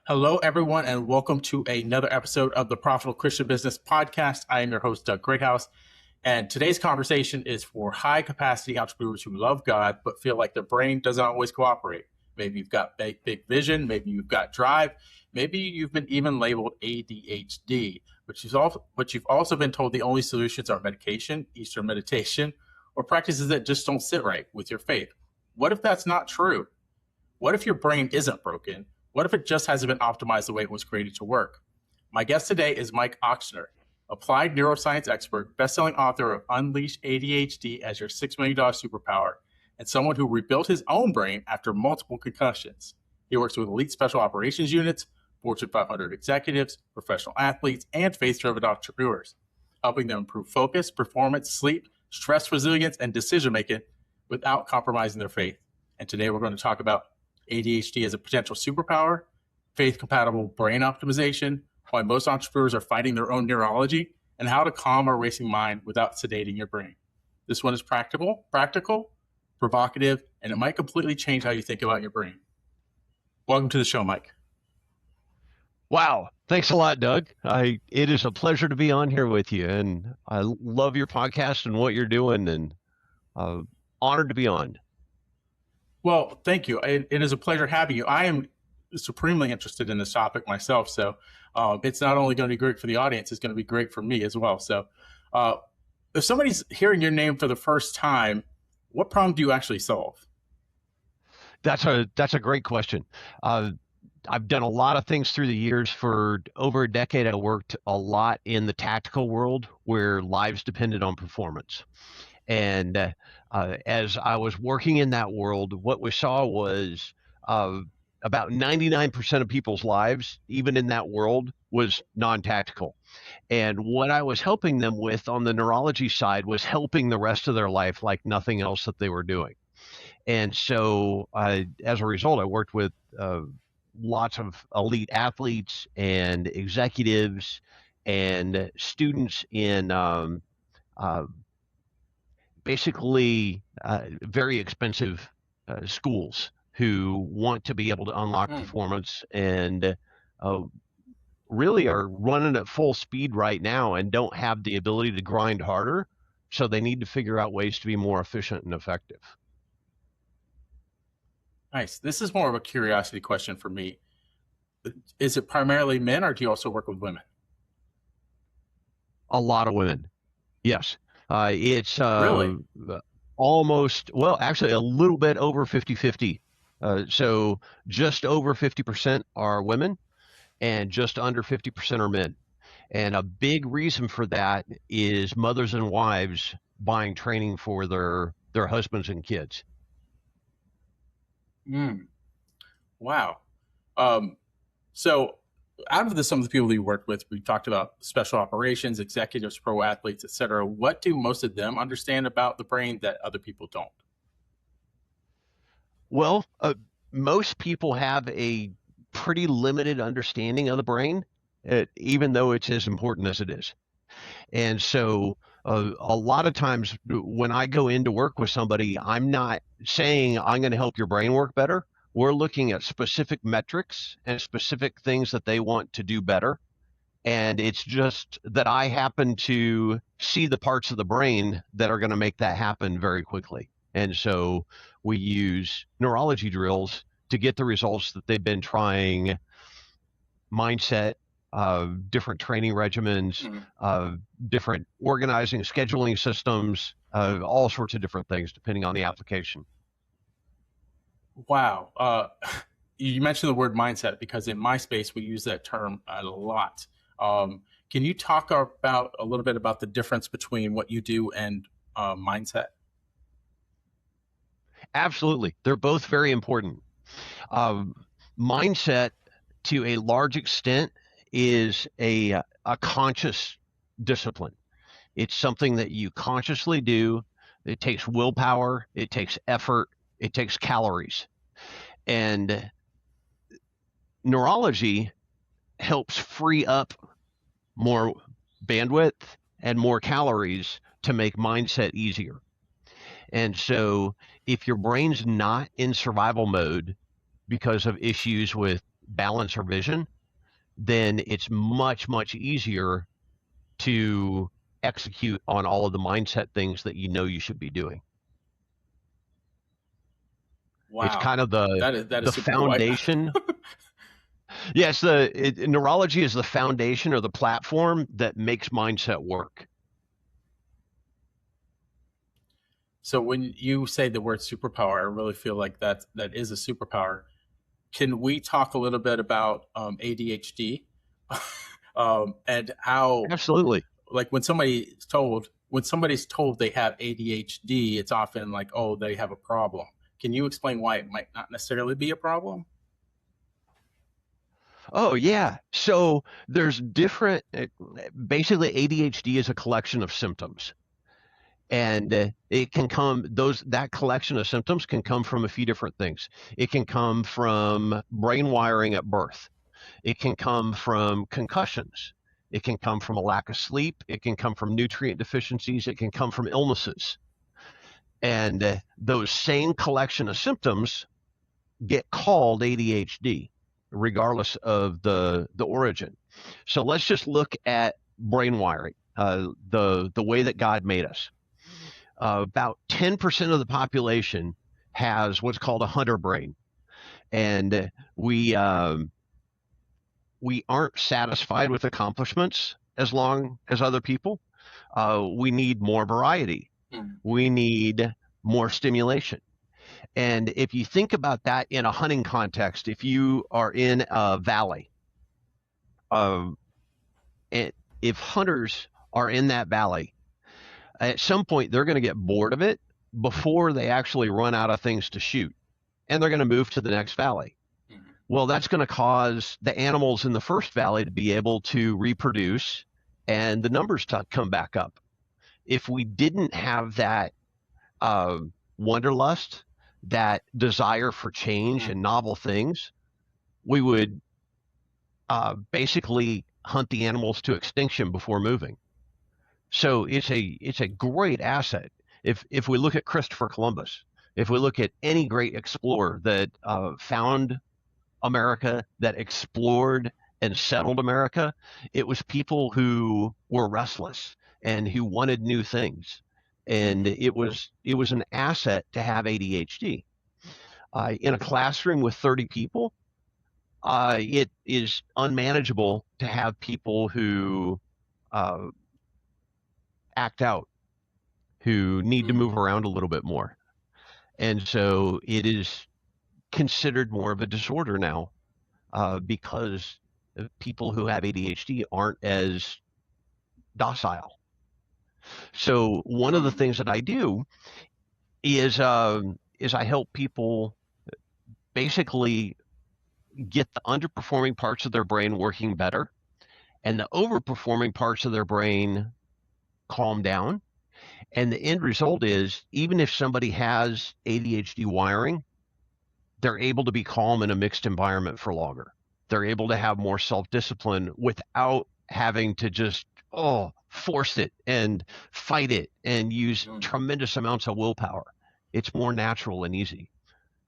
Hello, everyone, and welcome to another episode of the Profitable Christian Business Podcast. I am your host, Doug Greathouse, and today's conversation is for high-capacity entrepreneurs who love God but feel like their brain doesn't always cooperate. Maybe you've got big vision, maybe you've got drive, maybe you've been even labeled ADHD, but you've also been told the only solutions are medication, Eastern meditation, or practices that just don't sit right with your faith. What if that's not true? What if your brain isn't broken? What if it just hasn't been optimized the way it was created to work? My guest today is Mike Ochsner, applied neuroscience expert, best-selling author of Unleash ADHD as Your $6 Million Superpower, and someone who rebuilt his own brain after multiple concussions. He works with elite special operations units, Fortune 500 executives, professional athletes, and faith-driven entrepreneurs, helping them improve focus, performance, sleep, stress resilience, and decision-making without compromising their faith. And today we're going to talk about ADHD as a potential superpower, faith-compatible brain optimization, why most entrepreneurs are fighting their own neurology, and how to calm a racing mind without sedating your brain. This one is practical, provocative, and it might completely change how you think about your brain. Welcome to the show, Mike. Wow. Thanks a lot, Doug. It is a pleasure to be on here with you, and I love your podcast and what you're doing, and honored to be on. Well, thank you. It is a pleasure having you. I am supremely interested in this topic myself, so it's not only going to be great for the audience, it's going to be great for me as well. So if somebody's hearing your name for the first time, what problem do you actually solve? That's a great question. I've done a lot of things through the years. For over a decade, I worked a lot in the tactical world where lives depended on performance. And as I was working in that world, what we saw was about 99% of people's lives, even in that world, was non-tactical. And what I was helping them with on the neurology side was helping the rest of their life like nothing else that they were doing. And so as a result, I worked with lots of elite athletes and executives and students in basically very expensive schools who want to be able to unlock performance and really are running at full speed right now and don't have the ability to grind harder. So they need to figure out ways to be more efficient and effective. Nice. This is more of a curiosity question for me. Is it primarily men, or do you also work with women? A lot of women. Yes. It's Really? almost, well, actually a little bit over 50-50. So just over 50% are women and just under 50% are men. And a big reason for that is mothers and wives buying training for their husbands and kids. Wow. So out of some of the people you worked with, we talked about special operations, executives, pro athletes, et cetera. What do most of them understand about the brain that other people don't? Well, most people have a pretty limited understanding of the brain, even though it's as important as it is. And so a lot of times when I go in to work with somebody, I'm not saying I'm going to help your brain work better. We're looking at specific metrics and specific things that they want to do better. And it's just that I happen to see the parts of the brain that are going to make that happen very quickly. And so we use neurology drills to get the results that they've been trying, mindset, different training regimens, different organizing, scheduling systems, all sorts of different things depending on the application. Wow. You mentioned the word mindset because in my space, we use that term a lot. Can you talk about a little bit about the difference between what you do and mindset? Absolutely. They're both very important. Mindset, to a large extent, is a conscious discipline. It's something that you consciously do. It takes willpower. It takes effort. It takes calories. And neurology helps free up more bandwidth and more calories to make mindset easier. And so if your brain's not in survival mode because of issues with balance our vision, then it's much, much easier to execute on all of the mindset things that you know you should be doing. It's Wow. kind of the That is super cool. foundation. Yes, neurology is the foundation or the platform that makes mindset work. So when you say the word superpower, I really feel like that is a superpower. Can we talk a little bit about ADHD and how, Absolutely. like, when somebody's told they have ADHD, it's often like, oh, they have a problem. Can you explain why it might not necessarily be a problem? Oh, yeah. So there's different, basically, ADHD is a collection of symptoms. And it can come, that collection of symptoms can come from a few different things. It can come from brain wiring at birth. It can come from concussions. It can come from a lack of sleep. It can come from nutrient deficiencies. It can come from illnesses. And those same collection of symptoms get called ADHD, regardless of the origin. So let's just look at brain wiring, the way that God made us. About 10% of the population has what's called a hunter brain, and we aren't satisfied with accomplishments as long as other people. We need more variety. We need more stimulation. And if you think about that in a hunting context, if you are in a valley, uh, if hunters are in that valley, at some point they're going to get bored of it before they actually run out of things to shoot, and they're going to move to the next valley. Well, that's going to cause the animals in the first valley to be able to reproduce and the numbers to come back up. If we didn't have that wanderlust, that desire for change and novel things, we would basically hunt the animals to extinction before moving. So it's a great asset. If we look at Christopher Columbus, if we look at any great explorer that found America, that explored and settled America, it was people who were restless and who wanted new things. And it was an asset to have ADHD. In a classroom with 30 people, it is unmanageable to have people who uh, act out, who need to move around a little bit more. And so it is considered more of a disorder now, because people who have ADHD aren't as docile. So one of the things that I do is I help people basically get the underperforming parts of their brain working better and the overperforming parts of their brain calm down. And the end result is, even if somebody has ADHD wiring, they're able to be calm in a mixed environment for longer. They're able to have more self-discipline without having to just force it and fight it and use tremendous amounts of willpower. It's more natural and easy,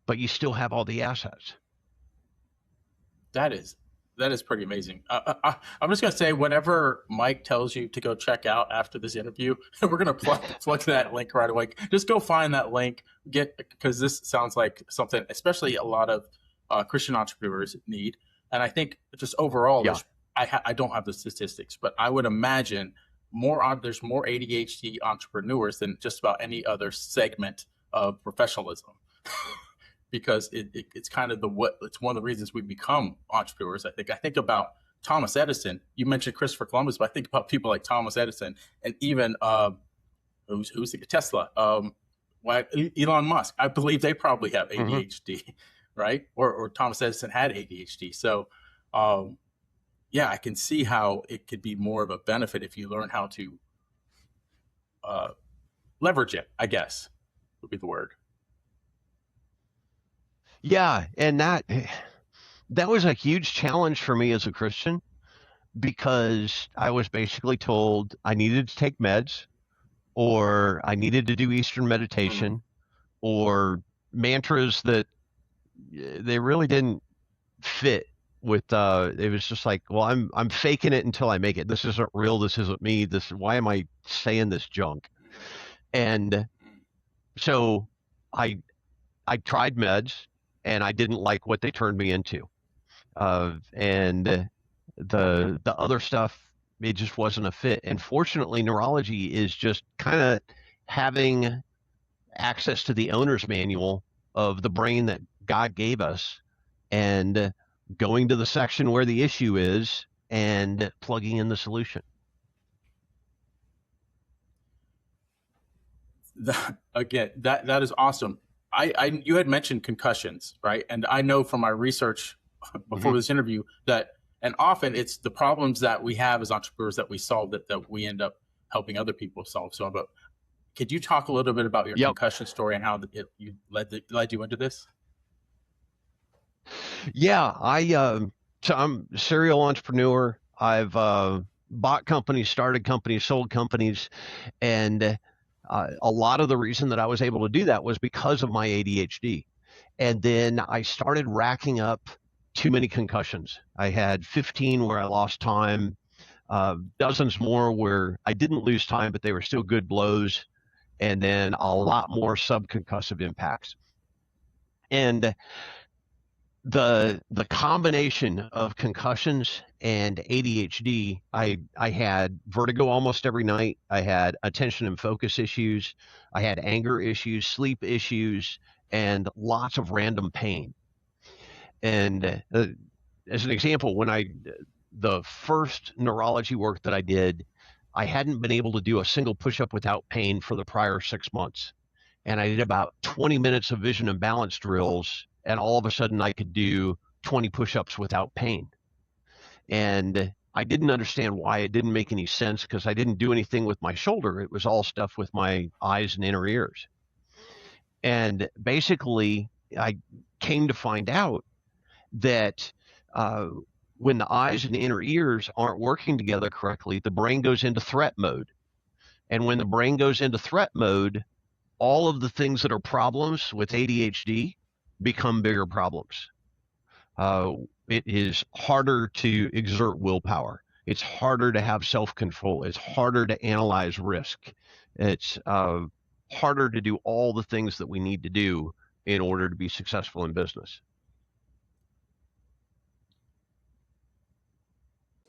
but you still have all the assets. That is pretty amazing. I'm just gonna say, whenever Mike tells you to go check out after this interview, we're gonna plug that link right away. Just go find that link, because this sounds like something, especially a lot of Christian entrepreneurs need. And I think just overall, Yeah. I don't have the statistics, but I would imagine there's more ADHD entrepreneurs than just about any other segment of professionalism. Because it's kind of it's one of the reasons we become entrepreneurs. I think about Thomas Edison. You mentioned Christopher Columbus, but I think about people like Thomas Edison, and even who's Tesla, Elon Musk. I believe they probably have ADHD, right? Or Thomas Edison had ADHD. So yeah, I can see how it could be more of a benefit if you learn how to leverage it, I guess would be the word. Yeah, and that was a huge challenge for me as a Christian, because I was basically told I needed to take meds, or I needed to do Eastern meditation, or mantras that they really didn't fit it was just like, well, I'm faking it until I make it. This isn't real. This isn't me. Why am I saying this junk? And so I I tried meds, and I didn't like what they turned me into. And the other stuff, it just wasn't a fit. And fortunately, neurology is just kind of having access to the owner's manual of the brain that God gave us, and going to the section where the issue is and plugging in the solution. Again, that is awesome. You had mentioned concussions, right? And I know from my research before this interview that, and often it's the problems that we have as entrepreneurs that we solve that we end up helping other people solve. So, but could you talk a little bit about your concussion story and how you led you into this? Yeah, so I'm a serial entrepreneur. I've bought companies, started companies, sold companies, and a lot of the reason that I was able to do that was because of my ADHD. And then I started racking up too many concussions. I had 15 where I lost time, dozens more where I didn't lose time, but they were still good blows, and then a lot more subconcussive impacts. And the combination of concussions and ADHD, I had vertigo almost every night. I had attention and focus issues. I had anger issues, sleep issues, and lots of random pain. And as an example, the first neurology work that I did, I hadn't been able to do a single push-up without pain for the prior 6 months. And I did about 20 minutes of vision and balance drills, and all of a sudden I could do 20 push-ups without pain. And I didn't understand why. It didn't make any sense because I didn't do anything with my shoulder. It was all stuff with my eyes and inner ears. And basically, I came to find out that when the eyes and inner ears aren't working together correctly, the brain goes into threat mode. And when the brain goes into threat mode, all of the things that are problems with ADHD become bigger problems. It is harder to exert willpower. It's harder to have self-control. It's harder to analyze risk. It's harder to do all the things that we need to do in order to be successful in business.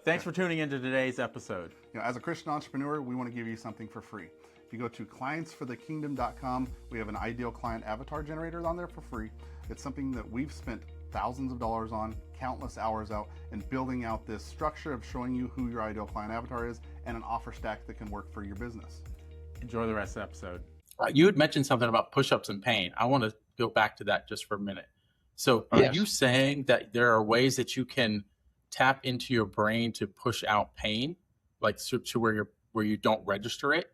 Thanks for tuning into today's episode. As a Christian entrepreneur, we want to give you something for free. If you go to clientsforthekingdom.com, we have an ideal client avatar generator on there for free. It's something that we've spent thousands of dollars on, countless hours out, and building out this structure of showing you who your ideal client avatar is and an offer stack that can work for your business. Enjoy the rest of the episode. You had mentioned something about push-ups and pain. I want to go back to that just for a minute. So are you saying that there are ways that you can tap into your brain to push out pain, like to where you don't register it?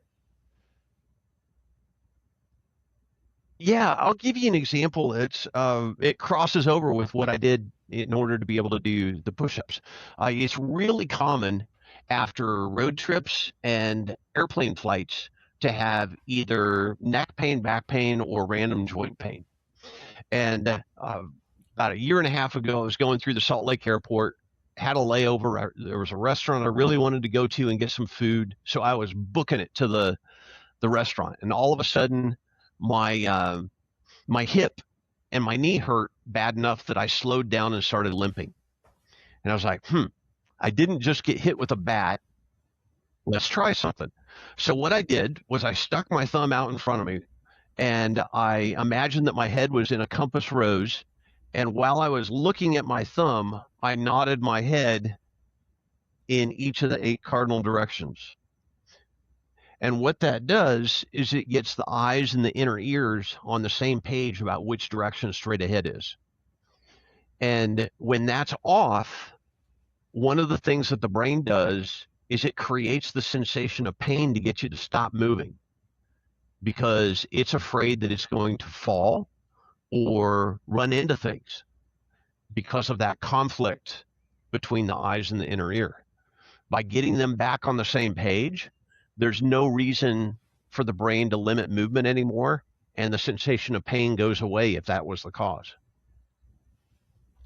Yeah, I'll give you an example. It crosses over with what I did in order to be able to do the push-ups. It's really common after road trips and airplane flights to have either neck pain, back pain, or random joint pain. And about a year and a half ago, I was going through the Salt Lake airport, had a layover. There was a restaurant I really wanted to go to and get some food, so I was booking it to the restaurant. And all of a sudden, my hip and my knee hurt bad enough that I slowed down and started limping. And I was like, I didn't just get hit with a bat. Let's try something. So what I did was I stuck my thumb out in front of me, and I imagined that my head was in a compass rose. And while I was looking at my thumb, I nodded my head in each of the 8 cardinal directions. And what that does is it gets the eyes and the inner ears on the same page about which direction straight ahead is. And when that's off, one of the things that the brain does is it creates the sensation of pain to get you to stop moving, because it's afraid that it's going to fall or run into things because of that conflict between the eyes and the inner ear. By getting them back on the same page, there's no reason for the brain to limit movement anymore, and the sensation of pain goes away if that was the cause.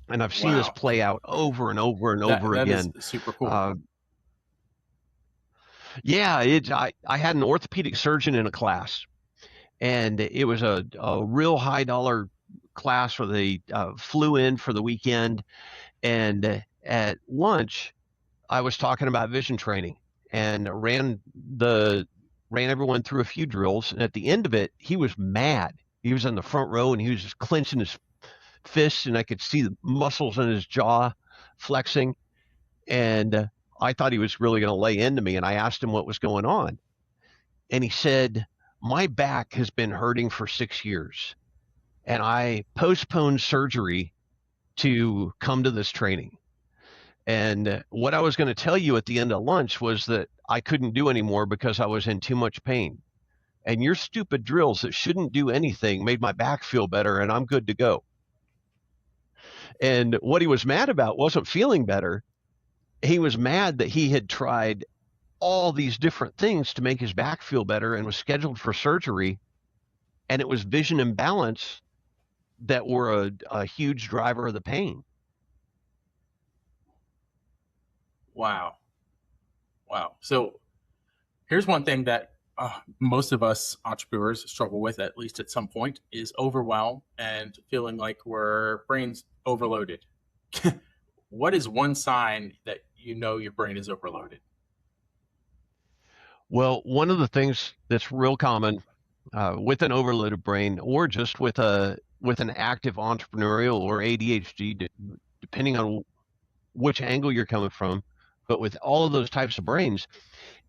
And I've seen this Wow. play out over and over and That over that is again. super cool. Uh, yeah, I had an orthopedic surgeon in a class, and it was a real high dollar class where they flew in for the weekend. And at lunch, I was talking about vision training and ran everyone through a few drills. And at the end of it, he was mad. He was in the front row and he was just clenching his fists, and I could see the muscles in his jaw flexing. And I thought he was really going to lay into me. And I asked him what was going on. And he said, "My back has been hurting for 6 years, and I postponed surgery to come to this training. And what I was going to tell you at the end of lunch was that I couldn't do anymore because I was in too much pain. And your stupid drills that shouldn't do anything made my back feel better, and I'm good to go." And what he was mad about wasn't feeling better. He was mad that he had tried all these different things to make his back feel better and was scheduled for surgery. And it was vision imbalance that were a huge driver of the pain. Wow. Wow. So here's one thing that most of us entrepreneurs struggle with, at least at some point, is overwhelm and feeling like we're brains overloaded. What is one sign that you know your brain is overloaded? Well, one of the things that's real common with an overloaded brain, or just with an active entrepreneurial or ADHD, depending on which angle you're coming from, but with all of those types of brains,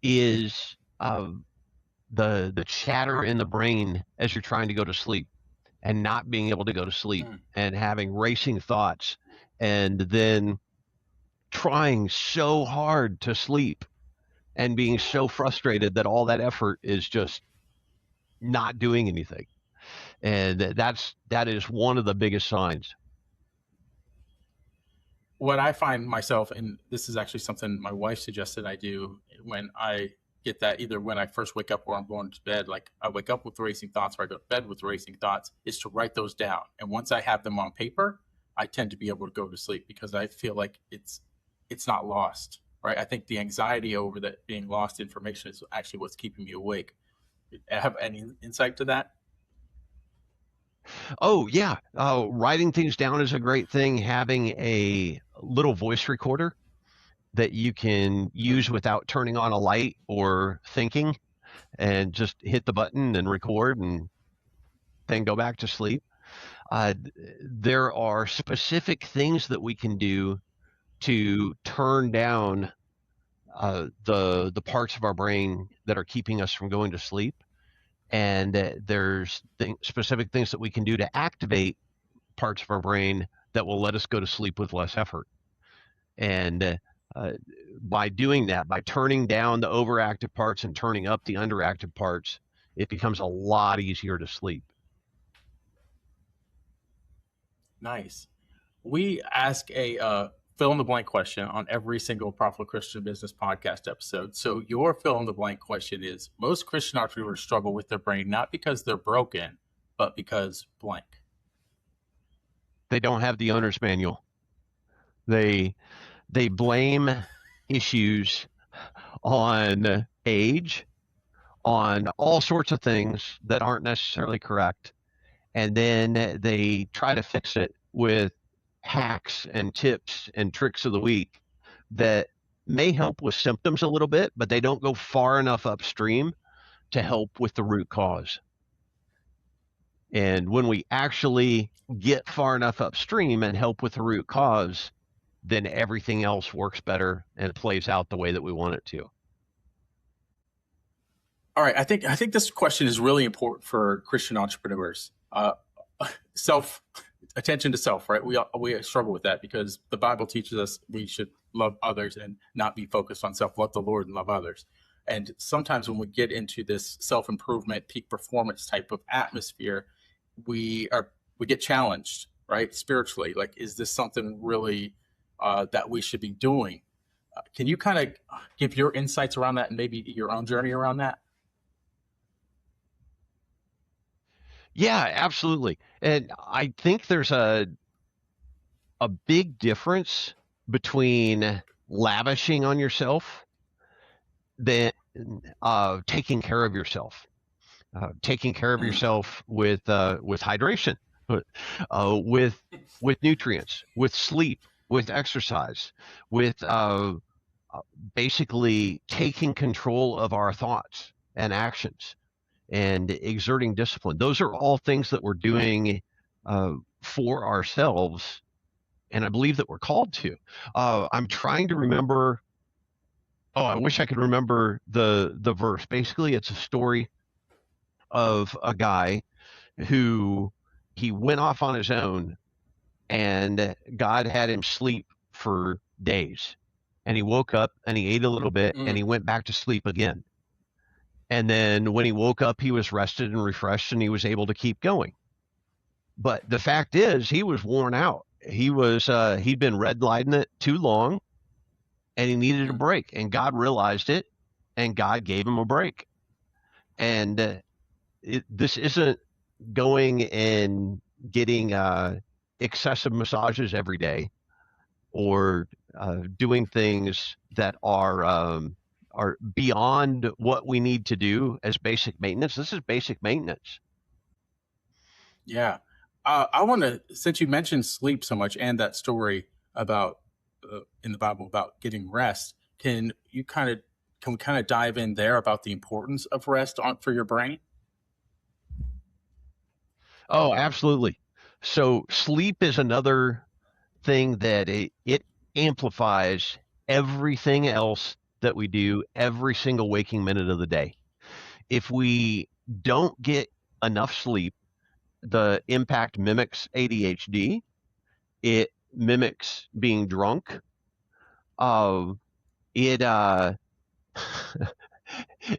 is the chatter in the brain as you're trying to go to sleep and not being able to go to sleep and having racing thoughts, and then trying so hard to sleep and being so frustrated that all that effort is just not doing anything. And that is one of the biggest signs. What I find myself, and this is actually something my wife suggested I do when I get that, either when I first wake up or I'm going to bed, like I wake up with racing thoughts or I go to bed with racing thoughts, is to write those down. And once I have them on paper, I tend to be able to go to sleep because I feel like it's not lost, right? I think the anxiety over that being lost information is actually what's keeping me awake. Have any insight to that? Oh yeah, writing things down is a great thing. Having a little voice recorder that you can use without turning on a light or thinking, and just hit the button and record and then go back to sleep. Uh, there are specific things that we can do to turn down the parts of our brain that are keeping us from going to sleep. And there's specific things that we can do to activate parts of our brain that will let us go to sleep with less effort. And by doing that, by turning down the overactive parts and turning up the underactive parts, it becomes a lot easier to sleep. Nice. We ask a fill in the blank question on every single Profitable Christian Business podcast episode. So your fill in the blank question is: most Christian entrepreneurs struggle with their brain not because they're broken, but because blank. They don't have the owner's manual. They blame issues on age, on all sorts of things that aren't necessarily correct. And then they try to fix it with hacks and tips and tricks of the week that may help with symptoms a little bit, but they don't go far enough upstream to help with the root cause. And when we actually get far enough upstream and help with the root cause, then everything else works better and plays out the way that we want it to. All right, I think this question is really important for Christian entrepreneurs. Attention to self, right? We struggle with that because the Bible teaches us we should love others and not be focused on self. Love the Lord and love others. And sometimes when we get into this self-improvement, peak performance type of atmosphere, we get challenged, right? Spiritually, like, is this something really that we should be doing? Can you kind of give your insights around that and maybe your own journey around that? Yeah, absolutely. And I think there's a a big difference between lavishing on yourself than taking care of yourself. Taking care of yourself with hydration, with nutrients, with sleep, with exercise, with basically taking control of our thoughts and actions and exerting discipline. Those are all things that we're doing for ourselves, and I believe that we're called to. I'm trying to remember. Oh, I wish I could remember the verse. Basically, it's a story of a guy who he went off on his own, and God had him sleep for days. And he woke up and he ate a little bit and he went back to sleep again. And then when he woke up, he was rested and refreshed and he was able to keep going. But the fact is, he was worn out. He'd been redlining it too long and he needed a break. And God realized it and God gave him a break. And this isn't going and getting excessive massages every day or doing things that are beyond what we need to do as basic maintenance. This is basic maintenance. Yeah. I want to, since you mentioned sleep so much and that story about in the Bible about getting rest, can we kind of dive in there about the importance of rest for your brain? Oh, absolutely. So sleep is another thing that it amplifies everything else that we do every single waking minute of the day. If we don't get enough sleep, the impact mimics ADHD. It mimics being drunk. It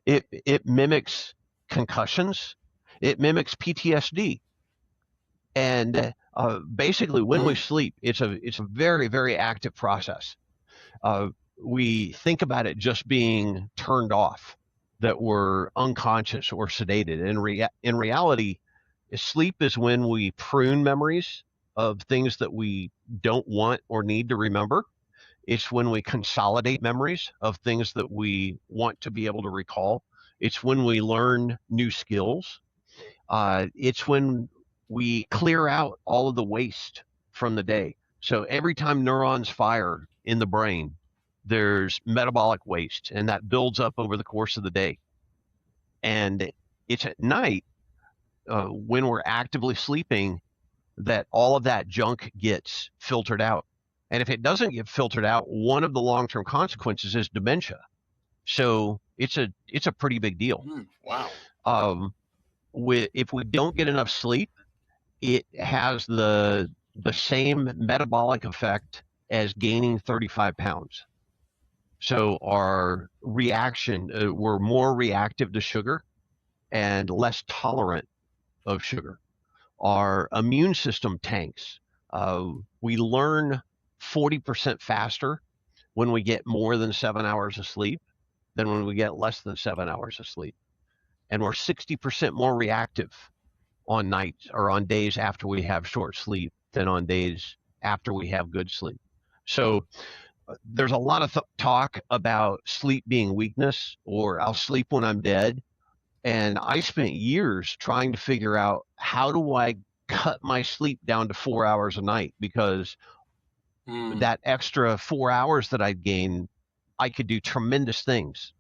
it mimics concussions. It mimics PTSD. And basically, when we sleep, it's a very, very active process. We think about it just being turned off, that we're unconscious or sedated. And in reality, sleep is when we prune memories of things that we don't want or need to remember. It's when we consolidate memories of things that we want to be able to recall. It's when we learn new skills. It's when we clear out all of the waste from the day. So every time neurons fire in the brain, there's metabolic waste, and that builds up over the course of the day. And it's at night when we're actively sleeping that all of that junk gets filtered out. And if it doesn't get filtered out, one of the long-term consequences is dementia. So it's a pretty big deal. Wow. If we don't get enough sleep, it has the same metabolic effect as gaining 35 pounds. So our reaction, we're more reactive to sugar and less tolerant of sugar. Our immune system tanks. We learn 40% faster when we get more than 7 hours of sleep than when we get less than 7 hours of sleep. And we're 60% more reactive on nights or on days after we have short sleep than on days after we have good sleep. So there's a lot of talk about sleep being weakness, or I'll sleep when I'm dead. And I spent years trying to figure out, how do I cut my sleep down to 4 hours a night? Because that extra 4 hours that I'd gain, I could do tremendous things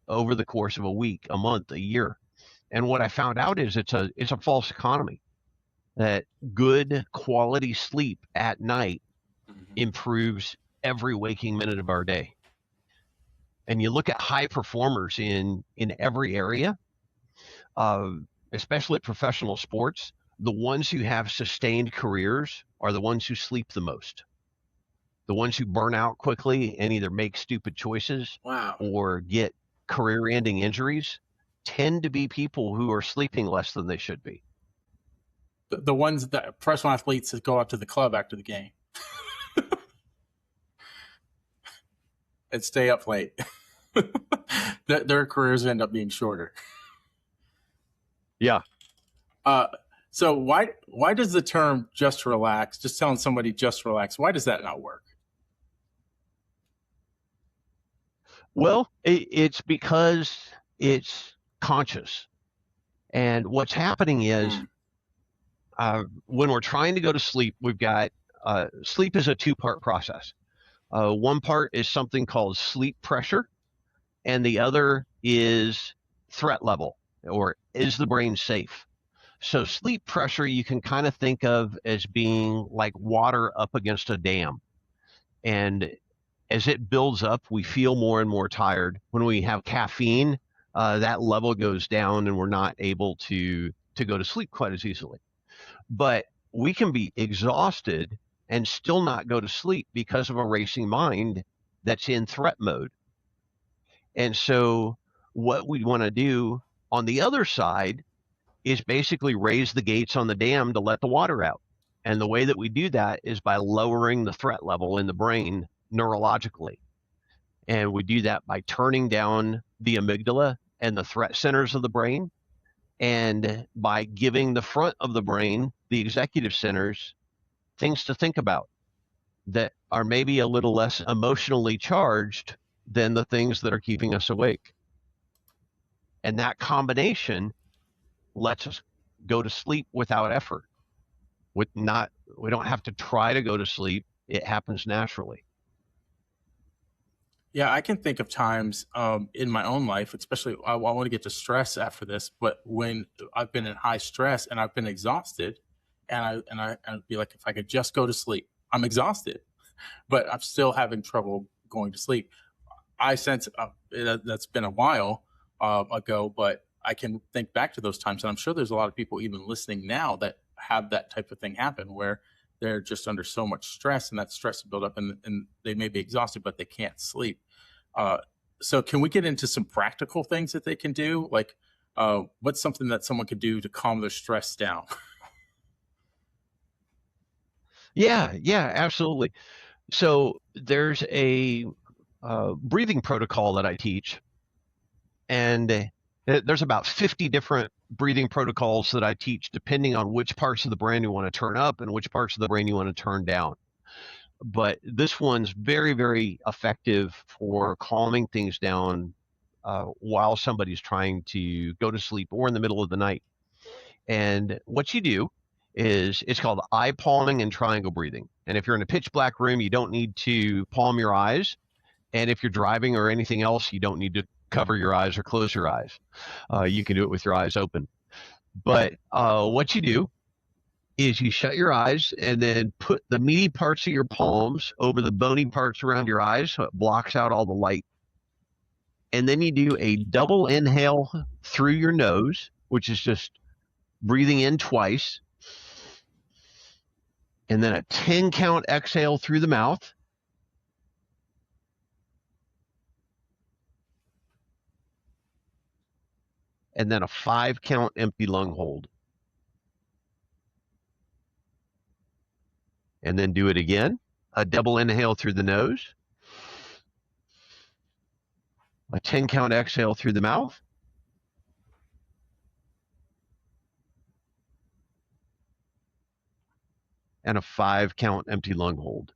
over the course of a week, a month, a year. And what I found out is it's a false economy. That good quality sleep at night improves every waking minute of our day. And you look at high performers in every area, especially professional sports, the ones who have sustained careers are the ones who sleep the most. The ones who burn out quickly and either make stupid choices or get career-ending injuries tend to be people who are sleeping less than they should be. The ones that professional athletes that go out to the club after the game and stay up late, their careers end up being shorter. Yeah. So why does the term just relax, just telling somebody just relax, why does that not work? Well, it's because it's conscious. And what's happening is when we're trying to go to sleep, we've got sleep is a two-part process. One part is something called sleep pressure, and the other is threat level, or is the brain safe? So sleep pressure you can kind of think of as being like water up against a dam. And as it builds up, we feel more and more tired. When we have caffeine, that level goes down and we're not able to go to sleep quite as easily. But we can be exhausted and still not go to sleep because of a racing mind that's in threat mode. And so what we want to do on the other side is basically raise the gates on the dam to let the water out. And the way that we do that is by lowering the threat level in the brain neurologically. And we do that by turning down the amygdala and the threat centers of the brain, and by giving the front of the brain, the executive centers, things to think about that are maybe a little less emotionally charged than the things that are keeping us awake. And that combination lets us go to sleep without effort. We don't have to try to go to sleep. It happens naturally. Yeah, I can think of times in my own life, especially I want to get to stress after this, but when I've been in high stress and I've been exhausted, and I'd be like, if I could just go to sleep, I'm exhausted, but I'm still having trouble going to sleep. I sense that's been a while ago, but I can think back to those times, and I'm sure there's a lot of people even listening now that have that type of thing happen where they're just under so much stress, and that stress build up, and they may be exhausted, but they can't sleep. So can we get into some practical things that they can do? Like, what's something that someone could do to calm their stress down? Yeah, absolutely. So there's a breathing protocol that I teach, and there's about 50 different breathing protocols that I teach depending on which parts of the brain you want to turn up and which parts of the brain you want to turn down. But this one's very, very effective for calming things down while somebody's trying to go to sleep or in the middle of the night. And what you do is it's called eye palming and triangle breathing. And if you're in a pitch black room, you don't need to palm your eyes. And if you're driving or anything else, you don't need to cover your eyes or close your eyes. You can do it with your eyes open. But what you do is you shut your eyes and then put the meaty parts of your palms over the bony parts around your eyes so it blocks out all the light. And then you do a double inhale through your nose, which is just breathing in twice, and then a 10 count exhale through the mouth. And then a 5 count empty lung hold. And then do it again. A double inhale through the nose. A 10 count exhale through the mouth. And a 5 count empty lung hold.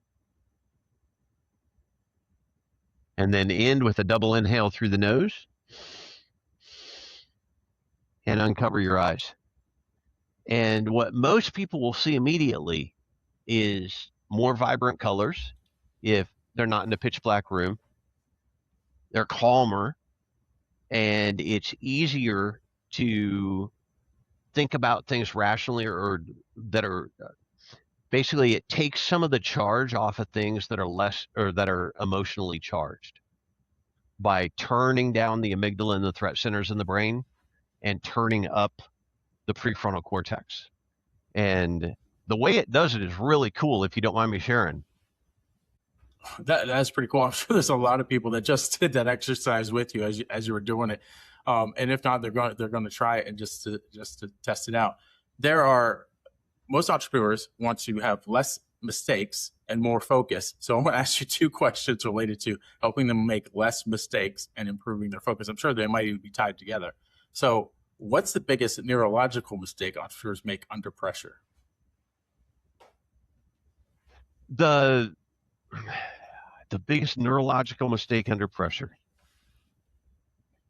And then end with a double inhale through the nose. And uncover your eyes. And what most people will see immediately is more vibrant colors if they're not in a pitch black room. They're calmer, and it's easier to think about things rationally, or that are basically, it takes some of the charge off of things that are less, or that are emotionally charged, by turning down the amygdala and the threat centers in the brain and turning up the prefrontal cortex. And the way it does it is really cool, if you don't mind me sharing. That's pretty cool. I'm sure there's a lot of people that just did that exercise with you as you were doing it, and if not, they're going to try it and just to test it out. Most entrepreneurs want to have less mistakes and more focus. So I'm going to ask you two questions related to helping them make less mistakes and improving their focus. I'm sure they might even be tied together. So What's the biggest neurological mistake entrepreneurs make under pressure? The biggest neurological mistake under pressure.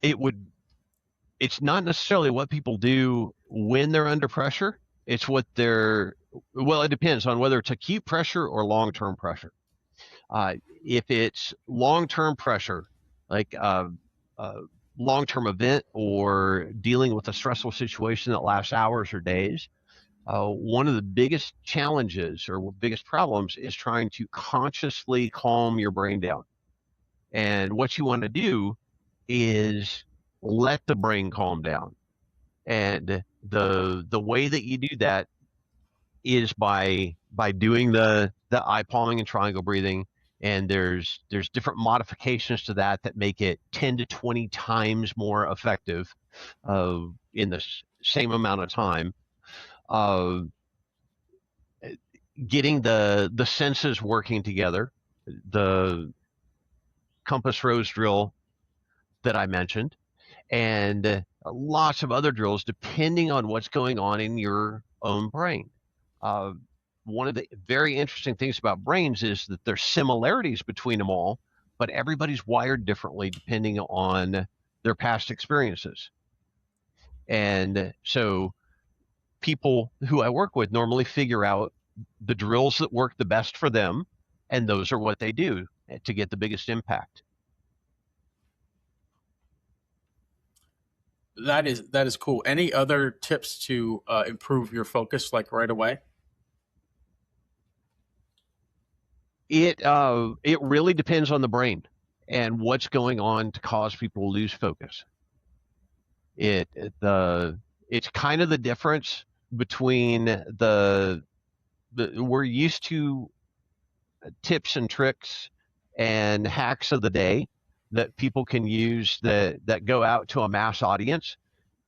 It's not necessarily what people do when they're under pressure. It's what it depends on whether it's acute pressure or long-term pressure. If it's long-term pressure, like a long-term event or dealing with a stressful situation that lasts hours or days, one of the biggest challenges or biggest problems is trying to consciously calm your brain down. And what you want to do is let the brain calm down. And the way that you do that is by doing the eye palming and triangle breathing. And there's different modifications to that make it 10 to 20 times more effective in the same amount of time. Getting the senses working together, the compass rose drill that I mentioned, and lots of other drills depending on what's going on in your own brain. One of the very interesting things about brains is that there's similarities between them all, but everybody's wired differently depending on their past experiences. And so people who I work with normally figure out the drills that work the best for them, and those are what they do to get the biggest impact. That is cool. Any other tips to improve your focus, like right away? It really depends on the brain and what's going on to cause people to lose focus. It's kind of the difference between we're used to tips and tricks and hacks of the day that people can use that go out to a mass audience,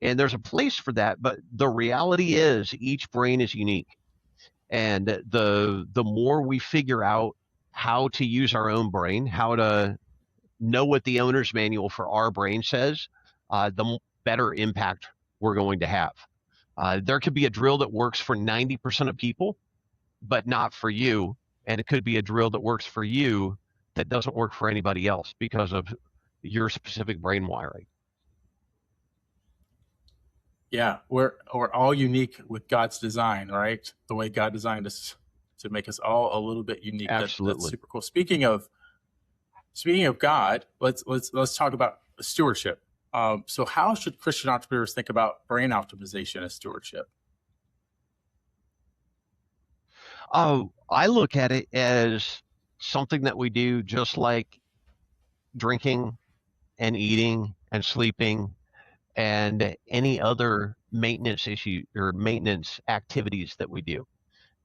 and there's a place for that, but the reality is each brain is unique, and the more we figure out how to use our own brain, how to know what the owner's manual for our brain says, the better impact we're going to have. There could be a drill that works for 90% of people, but not for you. And it could be a drill that works for you that doesn't work for anybody else because of your specific brain wiring. Yeah, we're all unique with God's design, right? The way God designed us to make us all a little bit unique. Absolutely. That's super cool. Speaking of God, let's talk about stewardship. So how should Christian entrepreneurs think about brain optimization as stewardship? I look at it as something that we do just like drinking and eating and sleeping and any other maintenance issue or maintenance activities that we do.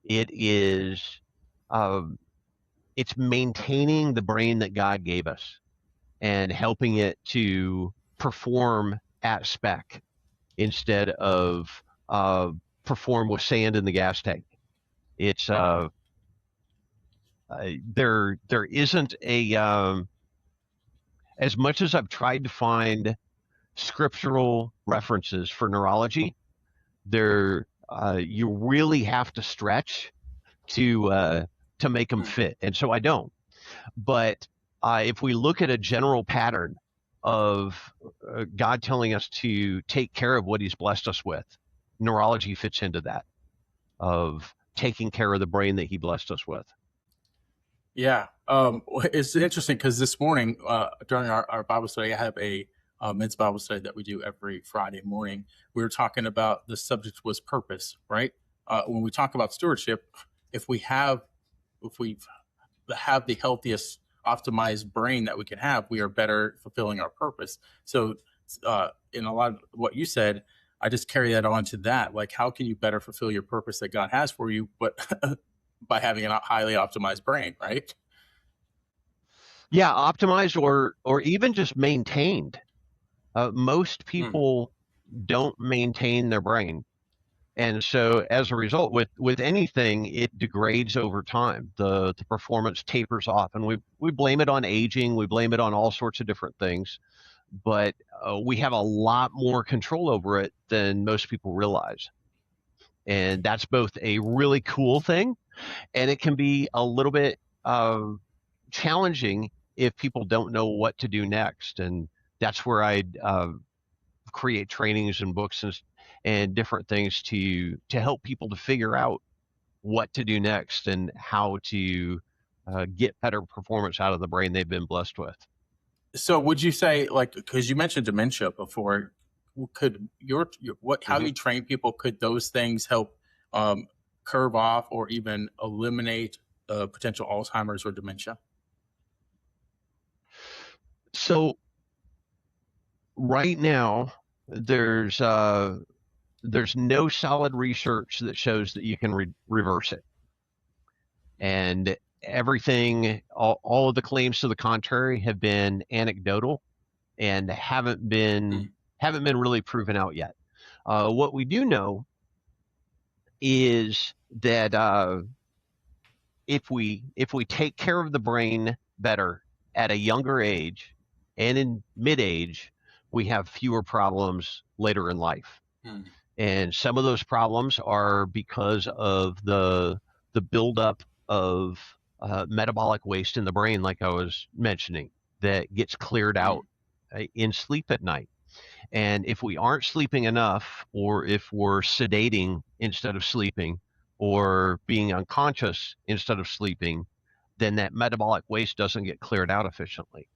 It is, it's maintaining the brain that God gave us and helping it to perform at spec instead of perform with sand in the gas tank. It's there isn't a as much as I've tried to find scriptural references for neurology, you really have to stretch to make them fit, and so I don't. But if we look at a general pattern of God telling us to take care of what He's blessed us with, neurology fits into that, of taking care of the brain that He blessed us with. Yeah, it's interesting because this morning during our Bible study, I have a men's Bible study that we do every Friday morning. We were talking about the subject was purpose, right? When we talk about stewardship, if we have the healthiest optimized brain that we can have, we are better fulfilling our purpose. So in a lot of what you said, I just carry that on to that. Like, how can you better fulfill your purpose that God has for you, but by having a highly optimized brain, right? Yeah, optimized or even just maintained. Most people don't maintain their brain. And so as a result, with anything, it degrades over time. The performance tapers off, and we blame it on aging. We blame it on all sorts of different things. but we have a lot more control over it than most people realize. And that's both a really cool thing, and it can be a little bit challenging if people don't know what to do next. And that's where I create trainings and books and different things to help people to figure out what to do next and how to get better performance out of the brain they've been blessed with. So would you say, like, because you mentioned dementia before, could how you train people, could those things help curve off or even eliminate potential Alzheimer's or dementia? So right now, there's no solid research that shows that you can reverse it, and everything, all of the claims to the contrary have been anecdotal and haven't been really proven out yet. What we do know is that if we take care of the brain better at a younger age and in mid-age, we have fewer problems later in life. And some of those problems are because of the buildup of metabolic waste in the brain, like I was mentioning, that gets cleared out in sleep at night. And if we aren't sleeping enough, or if we're sedating instead of sleeping, or being unconscious instead of sleeping, then that metabolic waste doesn't get cleared out efficiently,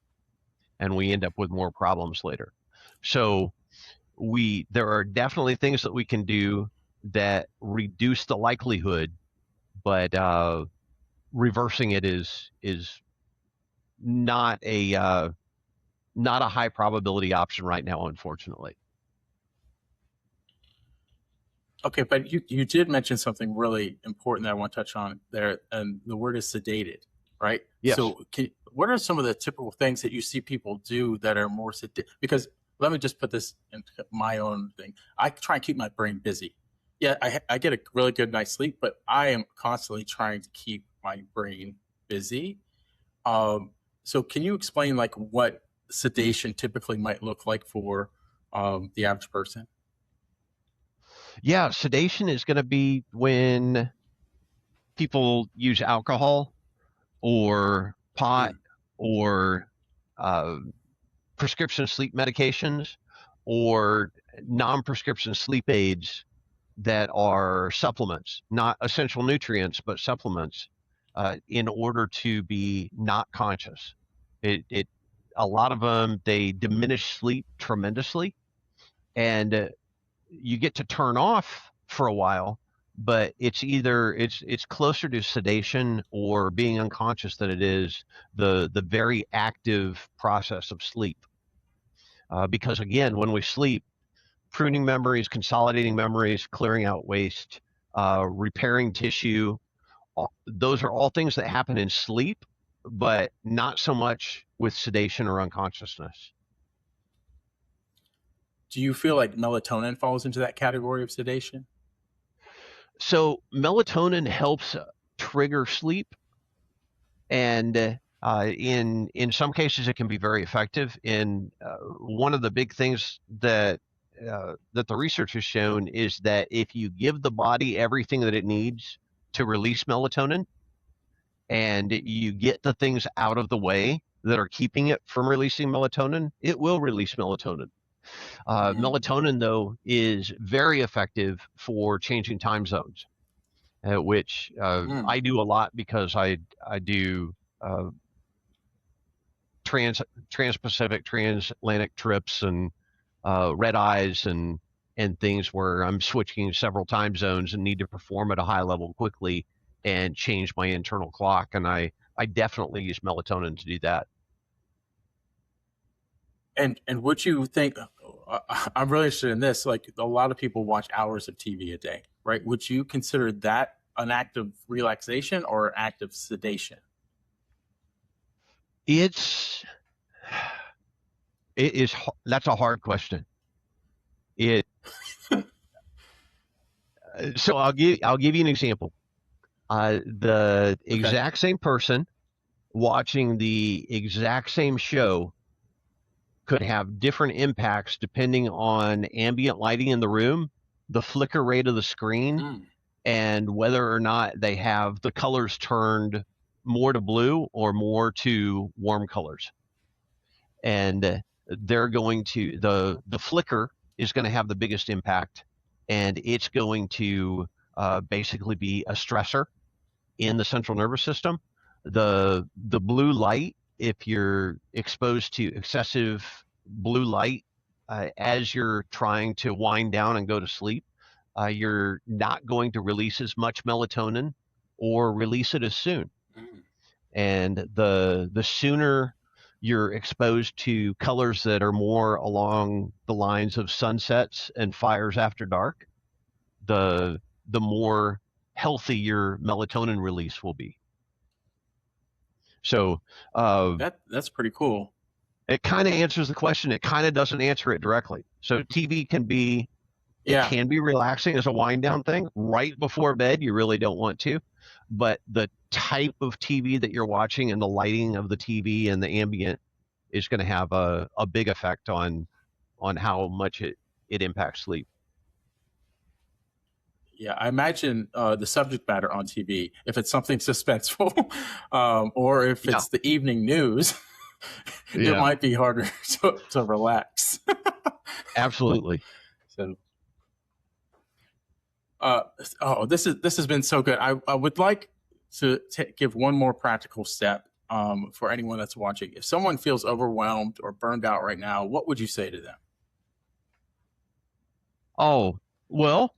and we end up with more problems later. So there are definitely things that we can do that reduce the likelihood, but reversing it is not a high probability option right now, unfortunately. Okay, but you did mention something really important that I want to touch on there, and the word is sedated, right? Yes. So what are some of the typical things that you see people do that are more sedated? Because let me just put this into my own thing. I try and keep my brain busy. Yeah, I get a really good night's sleep, but I am constantly trying to keep my brain busy. So can you explain like what sedation typically might look like for the average person? Yeah, sedation is going to be when people use alcohol or pot or prescription sleep medications or non-prescription sleep aids that are supplements, not essential nutrients, but supplements, in order to be not conscious. A lot of them, they diminish sleep tremendously, and you get to turn off for a while, but it's closer to sedation or being unconscious than it is the very active process of sleep. Because again, when we sleep, pruning memories, consolidating memories, clearing out waste, repairing tissue, those are all things that happen in sleep, but not so much with sedation or unconsciousness. Do you feel like melatonin falls into that category of sedation? So melatonin helps trigger sleep, and in some cases it can be very effective. And one of the big things that the research has shown is that if you give the body everything that it needs to release melatonin, and you get the things out of the way that are keeping it from releasing melatonin, it will release melatonin. Melatonin, though, is very effective for changing time zones, which I do a lot because I do trans-Pacific, transatlantic trips and red eyes and things where I'm switching several time zones and need to perform at a high level quickly and change my internal clock. And I definitely use melatonin to do that. And would you think, I'm really interested in this, like a lot of people watch hours of TV a day, right? Would you consider that an act of relaxation or an act of sedation? That's a hard question. So I'll give you an example. The exact same person watching the exact same show could have different impacts depending on ambient lighting in the room, the flicker rate of the screen, and whether or not they have the colors turned more to blue or more to warm colors. And they're going to, the flicker is going to have the biggest impact, and it's going to basically be a stressor in the central nervous system. The blue light, if you're exposed to excessive blue light as you're trying to wind down and go to sleep, you're not going to release as much melatonin or release it as soon. And the sooner you're exposed to colors that are more along the lines of sunsets and fires after dark, the more healthy your melatonin release will be. So that's pretty cool. It kind of answers the question. It kind of doesn't answer it directly. So TV can be, it can be relaxing as a wind down thing. Right before bed, you really don't want to. But the type of TV that you're watching and the lighting of the TV and the ambient is going to have a big effect on how much it impacts sleep. Yeah, I imagine the subject matter on TV, if it's something suspenseful, or if it's the evening news, it might be harder to relax. Absolutely. So, this has been so good. I would like to give one more practical step for anyone that's watching. If someone feels overwhelmed or burned out right now, what would you say to them? Oh, well,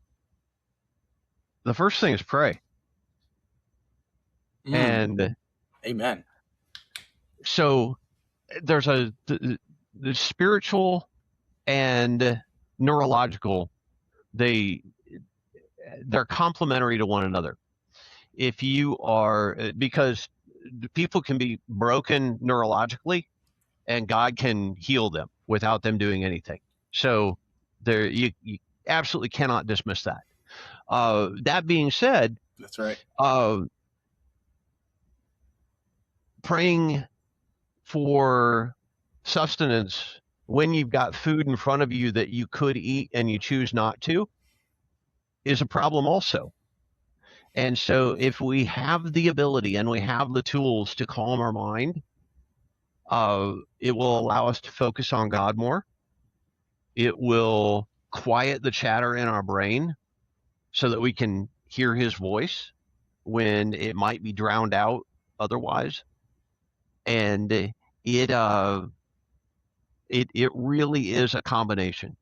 the first thing is pray. And amen. So there's the spiritual and neurological, they're complementary to one another. If you are, because people can be broken neurologically and God can heal them without them doing anything. So you absolutely cannot dismiss that. That being said, that's right. Praying for sustenance when you've got food in front of you that you could eat and you choose not to is a problem also. And so if we have the ability and we have the tools to calm our mind, it will allow us to focus on God more. It will quiet the chatter in our brain so that we can hear his voice when it might be drowned out otherwise. And it really is a combination.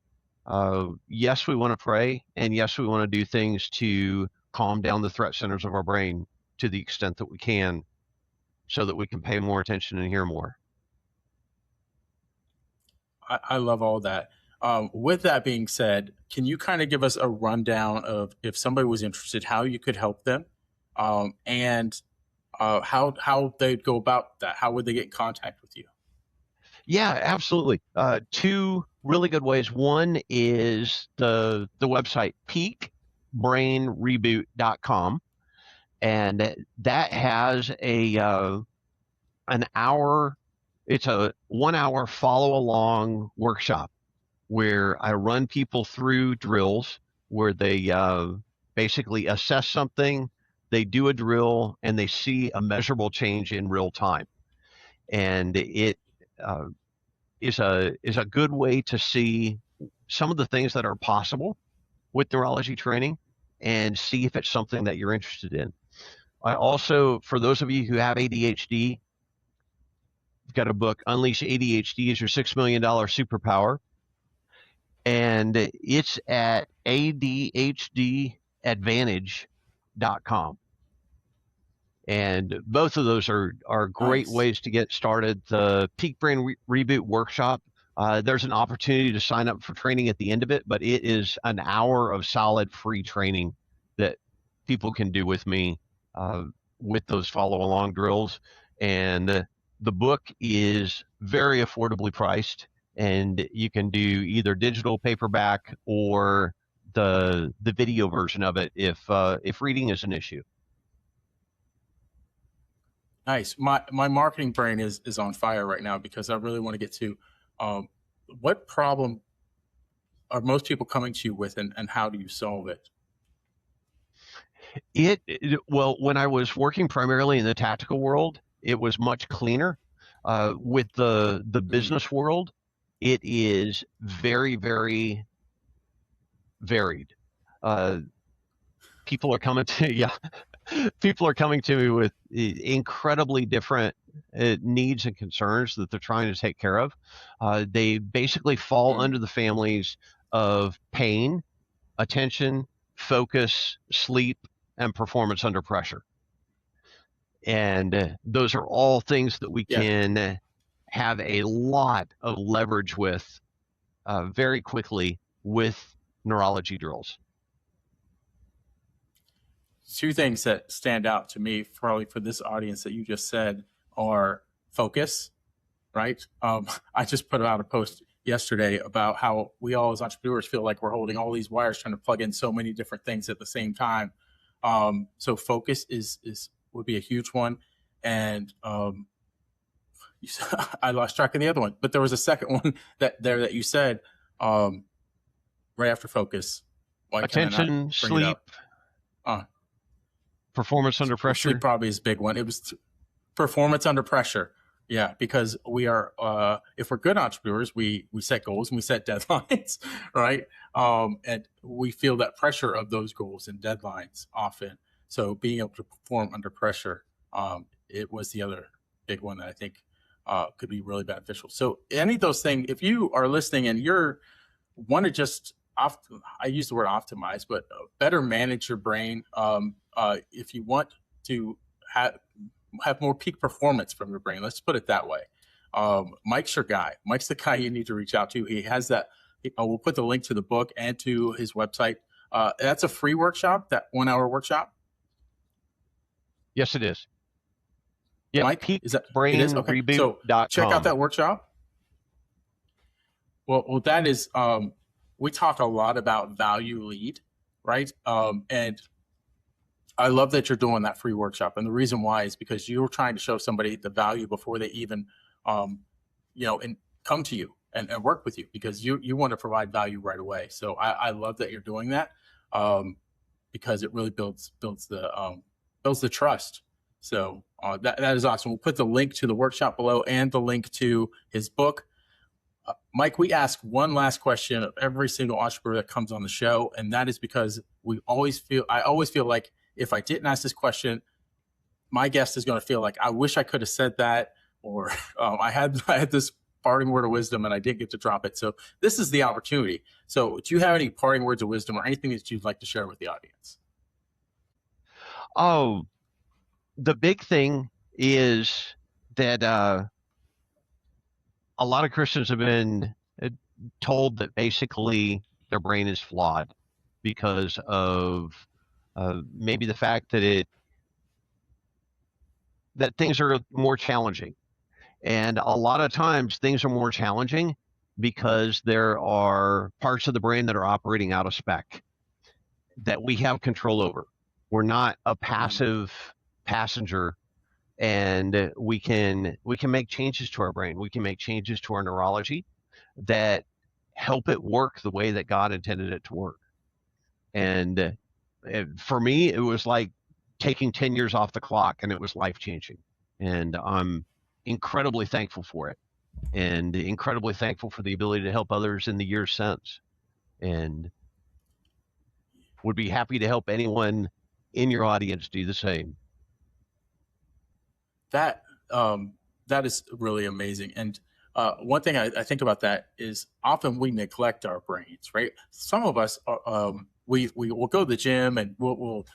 Yes, we want to pray, and yes, we want to do things to calm down the threat centers of our brain to the extent that we can, so that we can pay more attention and hear more. I love all that. With that being said, can you kind of give us a rundown of, if somebody was interested, how you could help them, and how they'd go about that? How would they get in contact with you? Yeah, absolutely. Two really good ways. One is the website peakbrainreboot.com, and that has an hour. It's a 1 hour follow along workshop where I run people through drills where they basically assess something, they do a drill, and they see a measurable change in real time. And it is a good way to see some of the things that are possible with neurology training and see if it's something that you're interested in. I also, for those of you who have ADHD, I've got a book, Unleash ADHD is Your $6 Million Superpower. And it's at ADHDadvantage.com. And both of those are great ways to get started. The Peak Brain Reboot Workshop, there's an opportunity to sign up for training at the end of it, but it is an hour of solid free training that people can do with me with those follow-along drills. And the book is very affordably priced, and you can do either digital paperback or the video version of it if reading is an issue. Nice. My marketing brain is on fire right now because I really want to get to what problem are most people coming to you with, and how do you solve it? Well, when I was working primarily in the tactical world, it was much cleaner. With the business world, it is very, very varied. Uh, people are coming to yeah, people are coming to me with incredibly different needs and concerns that they're trying to take care of. They basically fall under the families of pain, attention, focus, sleep, and performance under pressure. And those are all things that we can have a lot of leverage with very quickly with neurology drills. Two things that stand out to me, probably for this audience that you just said, are focus, right? I just put out a post yesterday about how we all as entrepreneurs feel like we're holding all these wires trying to plug in so many different things at the same time. So focus would be a huge one. And I lost track of the other one, but there was a second one that you said right after focus. Attention, sleep, performance under pressure. Sleep probably is a big one. It was performance under pressure. Yeah, because we are, if we're good entrepreneurs, we set goals and we set deadlines, right? And we feel that pressure of those goals and deadlines often. So being able to perform under pressure, it was the other big one that I think could be really beneficial. So any of those things, if you are listening and you're want to just, I use the word optimize, but better manage your brain. If you want to have more peak performance from your brain, let's put it that way. Mike's your guy. Mike's the guy you need to reach out to. He has that. We'll put the link to the book and to his website. That's a free workshop, that 1 hour workshop. Yes, it is. Yeah, Mike, is that brain? It is? Okay. So check out that workshop. Well, that is. We talk a lot about value lead, right? And I love that you're doing that free workshop. And the reason why is because you're trying to show somebody the value before they even, and come to you and work with you, because you want to provide value right away. So I love that you're doing that, because it really builds the trust. So that is awesome. We'll put the link to the workshop below and the link to his book. Mike, we ask one last question of every single entrepreneur that comes on the show, and that is because I always feel like if I didn't ask this question, my guest is going to feel like, I wish I could have said that, or I had this parting word of wisdom and I didn't get to drop it. So this is the opportunity. So do you have any parting words of wisdom or anything that you'd like to share with the audience? Oh, the big thing is that a lot of Christians have been told that basically their brain is flawed because of maybe the fact that things are more challenging. And a lot of times things are more challenging because there are parts of the brain that are operating out of spec that we have control over. We're not a passive passenger, and we can make changes to our brain. We can make changes to our neurology that help it work the way that God intended it to work. And for me, it was like taking 10 years off the clock, and it was life-changing. And I'm incredibly thankful for it, and incredibly thankful for the ability to help others in the years since, and would be happy to help anyone in your audience do the same. That is really amazing. And one thing I think about that is often we neglect our brains, right? Some of us we will go to the gym and we'll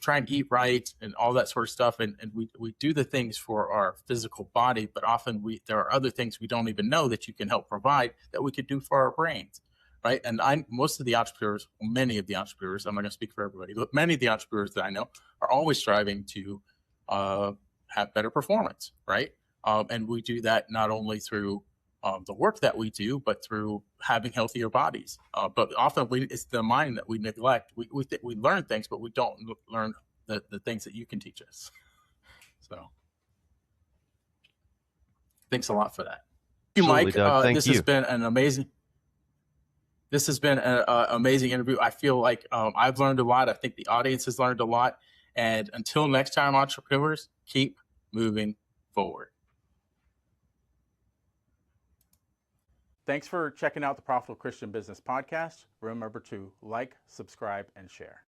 try and eat right and all that sort of stuff, and we do the things for our physical body, but often there are other things we don't even know that you can help provide that we could do for our brains, right? And most of the entrepreneurs, many of the entrepreneurs, I'm not going to speak for everybody, but many of the entrepreneurs that I know are always striving to have better performance, right? And we do that not only through the work that we do, but through having healthier bodies. But often it's the mind that we neglect. We learn things, but we don't learn the things that you can teach us. So thanks a lot for that. Absolutely, Mike. Doug. Thank This you. has been an amazing. This has been an amazing interview. I feel like I've learned a lot. I think the audience has learned a lot. And until next time, entrepreneurs, keep moving forward. Thanks for checking out the Profitable Christian Business Podcast. Remember to like, subscribe, and share.